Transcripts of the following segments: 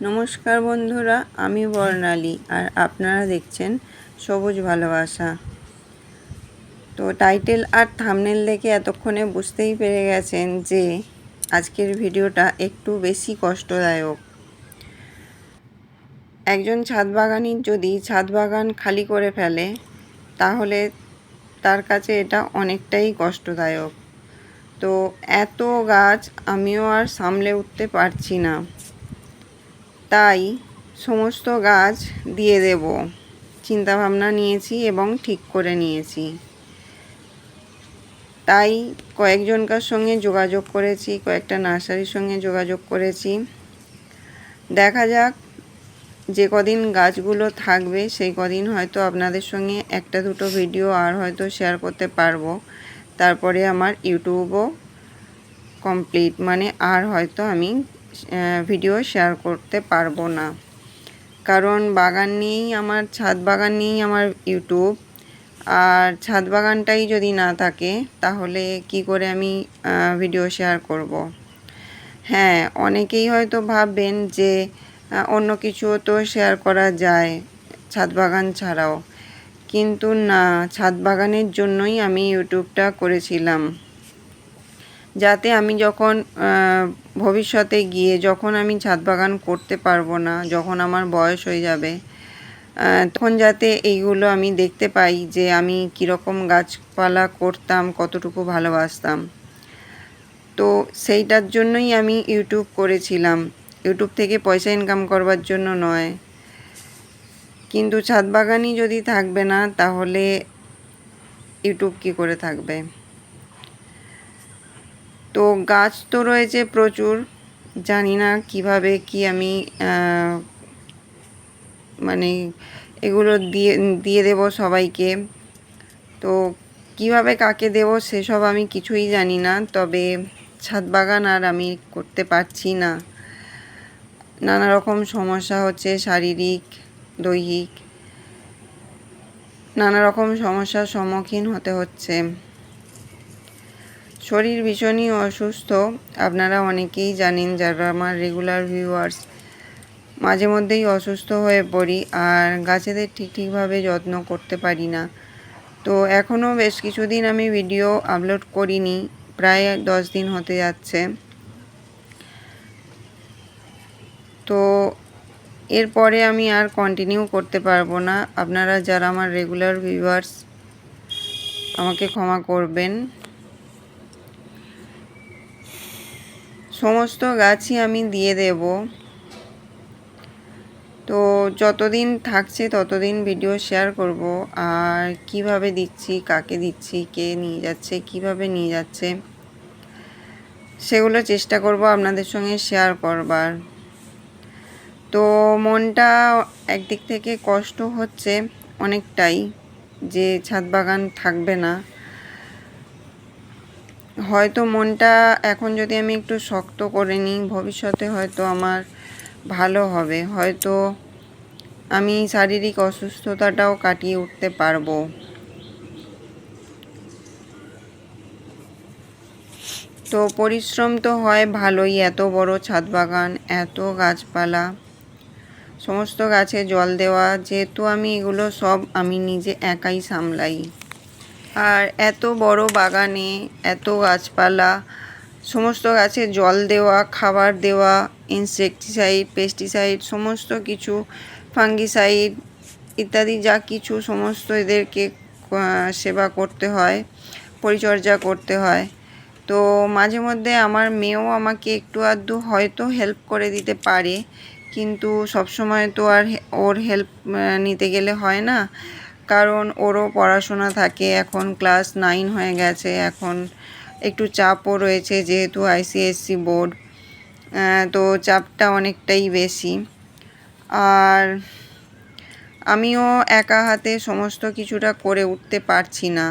নমস্কার বন্ধুরা, আমি বর্ণালী আর আপনারা দেখছেন সবুজ ভালোবাসা। তো টাইটেল আর থাম্বনেল দেখে এতক্ষণে বুঝতেই পেরে গেছেন যে আজকের ভিডিওটা একটু বেশি কষ্টদায়ক। একজন ছাদ বাগানি যদি ছাদ বাগান খালি করে ফেলে তাহলে তার কাছে এটা অনেকটাই কষ্টদায়ক। তো এত গাছ আমিও আর সামলে উঠতে পারছি না, তাই সমস্ত গাছ দিয়ে দেব চিন্তাভাবনা নিয়েছি এবং ঠিক করে নিয়েছি। তাই কয়েকজনকার সঙ্গে যোগাযোগ করেছি, কয়েকটা নার্সারির সঙ্গে যোগাযোগ করেছি। দেখা যাক, যে কদিন গাছগুলো থাকবে সেই কদিন হয়তো আপনাদের সঙ্গে একটা দুটো ভিডিও আর হয়তো শেয়ার করতে পারবো। তারপরে আমার ইউটিউবও কমপ্লিট, মানে আর হয়তো আমি ভিডিও শেয়ার করতে পারবো না, কারণ বাগান নিয়েই আমার, ছাদ বাগান নিয়েই আমার ইউটিউব। আর ছাদ বাগানটাই যদি না থাকে তাহলে কি করে আমি ভিডিও শেয়ার করব। হ্যাঁ, অনেকেই হয়তো ভাববেন যে অন্য কিছুও তো শেয়ার করা যায় ছাদ বাগান ছাড়াও, কিন্তু না, ছাদ বাগানের জন্যই আমি ইউটিউবটা করেছিলাম, যাতে আমি যখন ভবিষ্যতে গিয়ে যখন আমি ছাদ বাগান করতে পারবো না, যখন আমার বয়স হয়ে যাবে, তখন যাতে এইগুলো আমি দেখতে পাই যে আমি কীরকম গাছপালা করতাম, কতটুকু ভালোবাসতাম। তো সেইটার জন্যই আমি ইউটিউব করেছিলাম, ইউটিউব থেকে পয়সা ইনকাম করবার জন্য নয়। কিন্তু ছাদ বাগানই যদি থাকবে না তাহলে ইউটিউব কী করে থাকবে। তো গাছ তো রয়েছে প্রচুর, জানি না কিভাবে কি আমি মানে এগুলো দিয়ে দেব সবাইকে। তো কিভাবে কাকে দেব সেসব আমি কিছুই জানি না, তবে ছাদ বাগান আর আমি করতে পারছি না। নানা রকম সমস্যা হচ্ছে, শারীরিক, দৈহিক, নানা রকম সমস্যার সম্মুখীন হতে হচ্ছে। শরীর ভীষণই অসুস্থ, আপনারা অনেকেই জানেন যারা আমার রেগুলার ভিউয়ার্স। মাঝে মধ্যেই অসুস্থ হয়ে পড়ি আর গাছেদের ঠিকভাবে যত্ন করতে পারি না। তো এখনও বেশ কিছুদিন আমি ভিডিও আপলোড করিনি, প্রায় 10 দিন হতে যাচ্ছে। তো এরপরে আমি আর কন্টিনিউ করতে পারবো না। আপনারা যারা আমার রেগুলার ভিউয়ার্স আমাকে ক্ষমা করবেন। সমস্ত গাছই আমি দিয়ে দেব। তো যতদিন থাকছে ততদিন ভিডিও শেয়ার করব, আর কিভাবে দিচ্ছি, কাকে দিচ্ছি, কে নিয়ে যাচ্ছে, কিভাবে নিয়ে যাচ্ছে, সেগুলো চেষ্টা করব আপনাদের সঙ্গে শেয়ার করবার। তো মনটা একদিক থেকে কষ্ট হচ্ছে অনেকটাই যে ছাদ বাগান থাকবে না। হয়তো মনটা এখন যদি আমি একটু শক্ত করে নিই, ভবিষ্যতে হয়তো আমার ভালো হবে, হয়তো আমি শারীরিক অসুস্থতাটাও কাটিয়ে উঠতে পারবো। তো পরিশ্রম তো হয় ভালোই, এত বড় ছাদ বাগান, এত গাছপালা, সমস্ত গাছে জল দেওয়া, যেহেতু আমি এগুলো সব আমি নিজে একাই সামলাই। আর এত বড় বাগানে এত গাছপালা, সমস্ত গাছে জল দেওয়া, খাবার দেওয়া, ইনসেকটিসাইড, পেস্টিসাইড, সমস্ত কিছু, ফাঙ্গিসাইড ইত্যাদি যা কিছু, সমস্ত এদেরকে সেবা করতে হয়, পরিচর্যা করতে হয়। তো মাঝে মধ্যে আমার মেয়েও আমাকে একটু আধটু হয়তো হেল্প করে দিতে পারে, কিন্তু সবসময় তো আর ওর হেল্প নিতে গেলে হয় না, কারণ ওরও পড়াশোনা থাকে, এখন ক্লাস 9 হয়ে গেছে, এখন একটু চাপও রয়েছে, যেহেতু আইসিএসসি বোর্ড, তো চাপটা অনেকটাই বেশি। আর আমিও একা হাতে সমস্ত কিছুটা করে উঠতে পারছি না।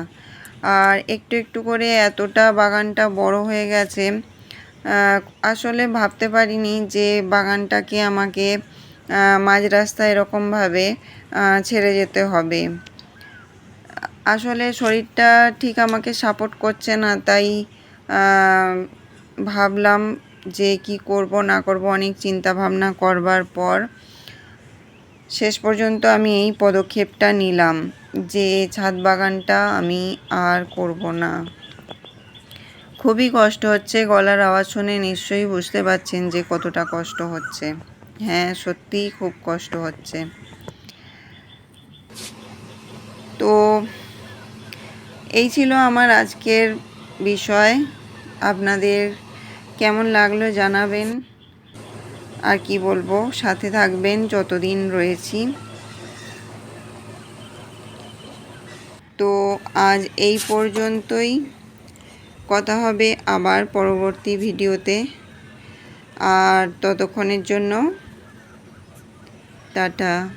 আর একটু একটু করে এতটা বাগানটা বড় হয়ে গেছে, আসলে ভাবতে পারিনি যে বাগানটাকে আমাকে মাঝ রাস্তায় এরকমভাবে ছেড়ে যেতে হবে। আসলে শরীরটা ঠিক আমাকে সাপোর্ট করছে না, তাই ভাবলাম যে কি করব না করব অনেক চিন্তা ভাবনা করবার পর শেষ পর্যন্ত আমি এই পদক্ষেপটা নিলাম যে ছাদ বাগানটা আমি আর করব না। খুবই কষ্ট হচ্ছে, গলার আওয়াজ শুনে নিশ্চয়ই বুঝতে পারছেন যে কতটা কষ্ট হচ্ছে। হ্যাঁ, সত্যিই খুব কষ্ট হচ্ছে। তো এই ছিল আমার আজকের বিষয়। আপনাদের কেমন লাগলো জানাবেন। আর কি বলবো, সাথে থাকবেন যতদিন রয়েছি। তো আজ এই পর্যন্তই, কথা হবে আবার পরবর্তী ভিডিওতে। আর ততক্ষণের জন্য টাটা।